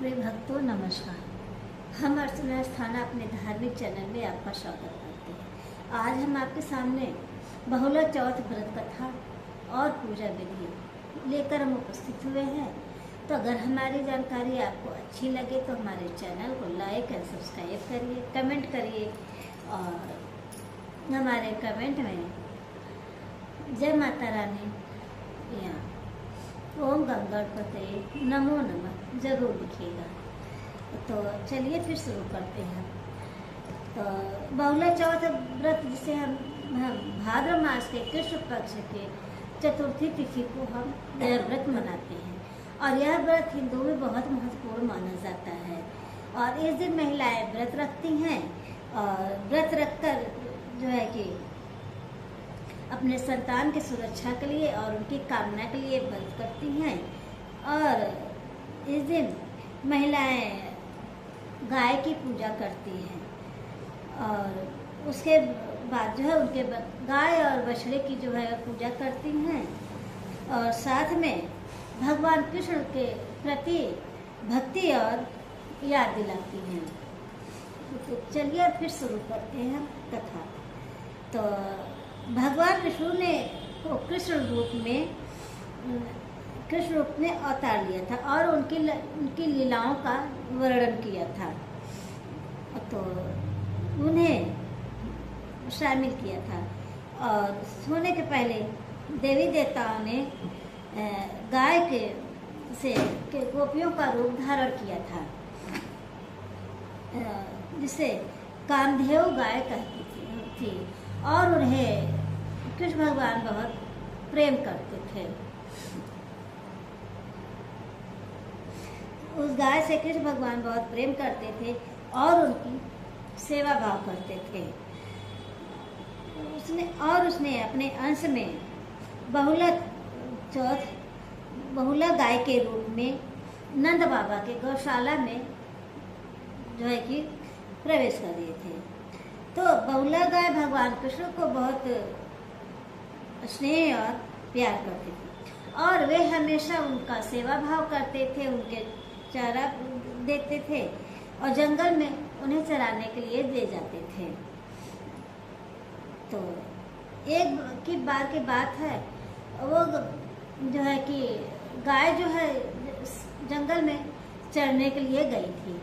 प्रिय भक्तों नमस्कार। हम अर्चना स्थाना अपने धार्मिक चैनल में आपका स्वागत करते हैं। आज हम आपके सामने बहुला चौथ व्रत कथा और पूजा विधि लेकर हम उपस्थित हुए हैं। तो अगर हमारी जानकारी आपको अच्छी लगे तो हमारे चैनल को लाइक एंड सब्सक्राइब करिए, कमेंट करिए और हमारे कमेंट में जय माता रानी या ओम गंगणपते नमो नमः जरूर लिखिएगा। तो चलिए फिर शुरू करते हैं। तो बहुला चौथ व्रत जिसे हम भाद्र मास के कृष्ण पक्ष के चतुर्थी तिथि को हम यह व्रत मनाते हैं और यह व्रत हिंदुओं में बहुत महत्वपूर्ण माना जाता है। और इस दिन महिलाएं व्रत रखती हैं और व्रत रखकर जो है कि अपने संतान की सुरक्षा के लिए और उनकी कामना के लिए व्रत करती हैं। और इस दिन महिलाएं गाय की पूजा करती हैं और उसके बाद जो है उनके गाय और बछड़े की जो है पूजा करती हैं और साथ में भगवान कृष्ण के प्रति भक्ति और याद दिलाती हैं। तो चलिए फिर शुरू करते हैं कथा। तो भगवान विष्णु ने को कृष्ण रूप में अवतार लिया था और उनकी लीलाओं का वर्णन किया था। तो उन्हें शामिल किया था और सोने के पहले देवी देवताओं ने गाय के गोपियों का रूप धारण किया था, जिसे कामधेव गाय कहती थी और उन्हें कृष्ण भगवान बहुत प्रेम करते थे। उस गाय से कृष्ण भगवान बहुत प्रेम करते थे और उनकी सेवा भाव करते थे। उसने अपने अंश में बहुला गाय के रूप में नंद बाबा के गौशाला में जो है कि प्रवेश कर दिए थे। तो बहुला गाय भगवान कृष्ण को बहुत स्नेह और प्यार करते थे और वे हमेशा उनका सेवा भाव करते थे, उनके चारा देते थे और जंगल में उन्हें चराने के लिए ले जाते थे। तो एक की बार की बात है, वो जो है कि गाय जो है जंगल में चरने के लिए गई थी।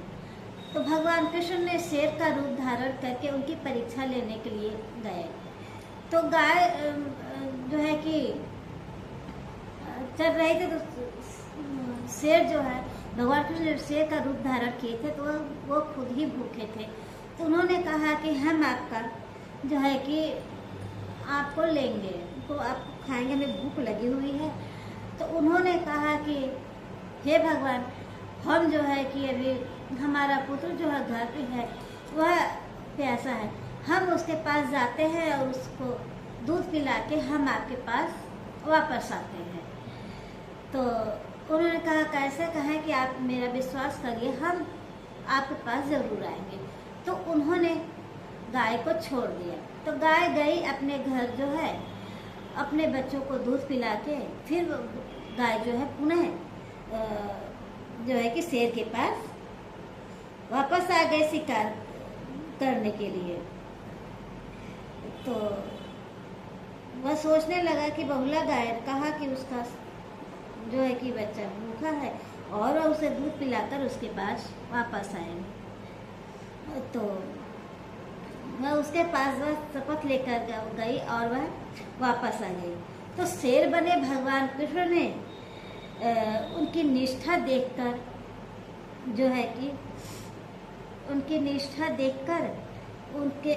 तो भगवान कृष्ण ने शेर का रूप धारण करके उनकी परीक्षा लेने के लिए गए। तो गाय जो है कि चल रही थी, तो शेर जो है भगवान कृष्ण ने शेर का रूप धारण किए थे, तो वो खुद ही भूखे थे। तो उन्होंने कहा कि हम आपका जो है कि आपको लेंगे, तो आपको खाएंगे, हमें भूख लगी हुई है। तो उन्होंने कहा कि हे भगवान, हम जो है कि अभी हमारा पुत्र जो है घर पे है, वह प्यासा है, हम उसके पास जाते हैं और उसको दूध पिला के हम आपके पास वापस आते हैं। तो उन्होंने कहा कैसे? कहा कि आप मेरा विश्वास करिए, हम आपके पास ज़रूर आएंगे। तो उन्होंने गाय को छोड़ दिया। तो गाय गई अपने घर जो है अपने बच्चों को दूध पिला के, फिर गाय जो है पुनः जो है कि शेर के पास वापस आ गए शिकार करने के लिए। तो वह सोचने लगा कि बहुला गाय कहा कि उसका जो है कि बच्चा भूखा है और वह उसे दूध पिलाकर उसके पास वापस आएंगे। तो वह उसके पास वह शपथ लेकर गई और वह वापस आ गई। तो शेर बने भगवान कृष्ण ने उनकी निष्ठा देखकर जो है कि उनकी निष्ठा देखकर उनके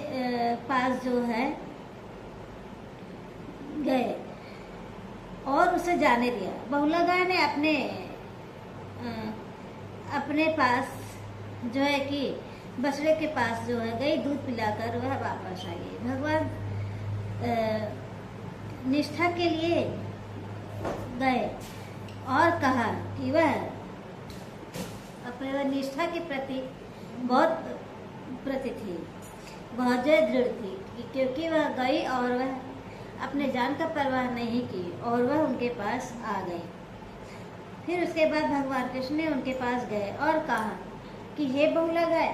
पास जो है गए और उसे जाने दिया। बहुला गाय ने अपने पास जो है कि बछड़े के पास जो है गई, दूध पिलाकर वह वापस आ गई। भगवान निष्ठा के लिए गए और कहा कि वह अपने निष्ठा के प्रति बहुत प्रति थी, बहुत दृढ़ थी, क्योंकि वह गई और वह अपने जान का परवाह नहीं की और वह उनके पास आ गई। फिर उसके बाद भगवान कृष्ण ने उनके पास गए और कहा कि हे बहुला गाय,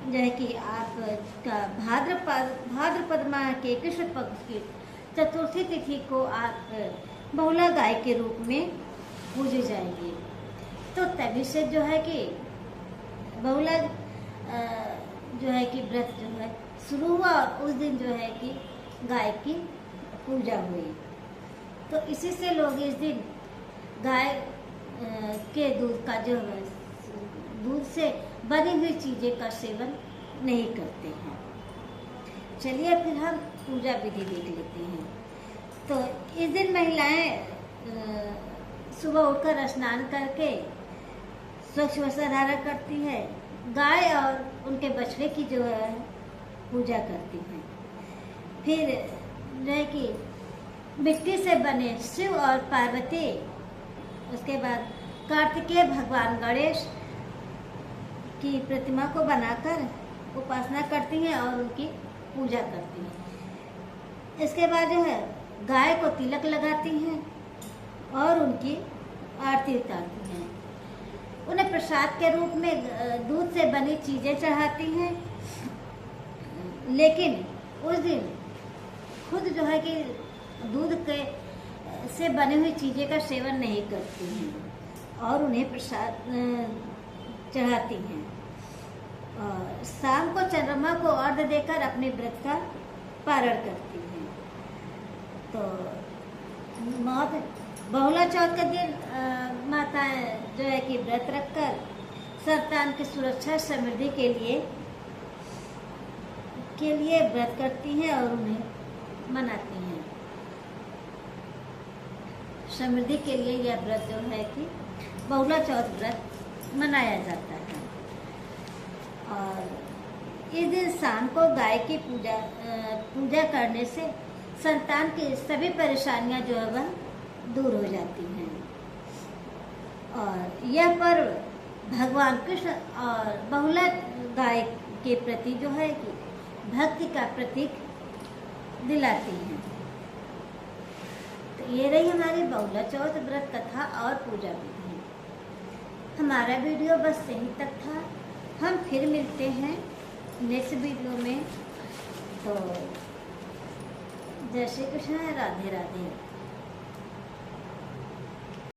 जो है कि आपका भाद्रपद माह के कृष्ण पक्ष की चतुर्थी तिथि को आप बहुला गाय के रूप में पूजे जाएंगे। तो तभी से जो है कि बहुला जो है कि व्रत जो है शुरू हुआ और उस दिन जो है कि गाय की पूजा हुई। तो इसी से लोग इस दिन गाय के दूध का जो है दूध से बनी हुई चीज़ें का सेवन नहीं करते हैं। चलिए फिर हम पूजा विधि देख लेते हैं। तो इस दिन महिलाएं सुबह उठकर स्नान करके स्वच्छ वस्त्र धारण करती है, गाय और उनके बछड़े की जो है पूजा करती हैं। फिर जो है कि मिट्टी से बने शिव और पार्वती, उसके बाद कार्तिकेय भगवान गणेश की प्रतिमा को बनाकर उपासना करती हैं और उनकी पूजा करती हैं। इसके बाद जो है गाय को तिलक लगाती हैं और उनकी आरती उतारती हैं। उन्हें प्रसाद के रूप में दूध से बनी चीज़ें चढ़ाती हैं, लेकिन उस दिन खुद जो है कि दूध के से बनी हुई चीज़ें का सेवन नहीं करती हैं और उन्हें प्रसाद चढ़ाती हैं। और शाम को चंद्रमा को अर्घ्य देकर अपने व्रत का पारण करती हैं। तो बहुला चौथ के दिन माताएं जो है कि व्रत रखकर संतान की सुरक्षा समृद्धि के लिए व्रत करती हैं और उन्हें मनाती हैं। समृद्धि के लिए यह व्रत जो है कि बहुला चौथ व्रत मनाया जाता है। और इस दिन शाम को गाय की पूजा करने से संतान की सभी परेशानियां जो है वह दूर हो जाती हैं। और यह पर्व भगवान कृष्ण और बहुला गाय के प्रति जो है कि भक्ति का प्रतीक दिलाती हैं। तो ये रही हमारी बहुला चौथ व्रत कथा और पूजा विधि। हमारा वीडियो बस यहीं तक था। हम फिर मिलते हैं नेक्स्ट वीडियो में। तो जय श्री कृष्ण, राधे राधे।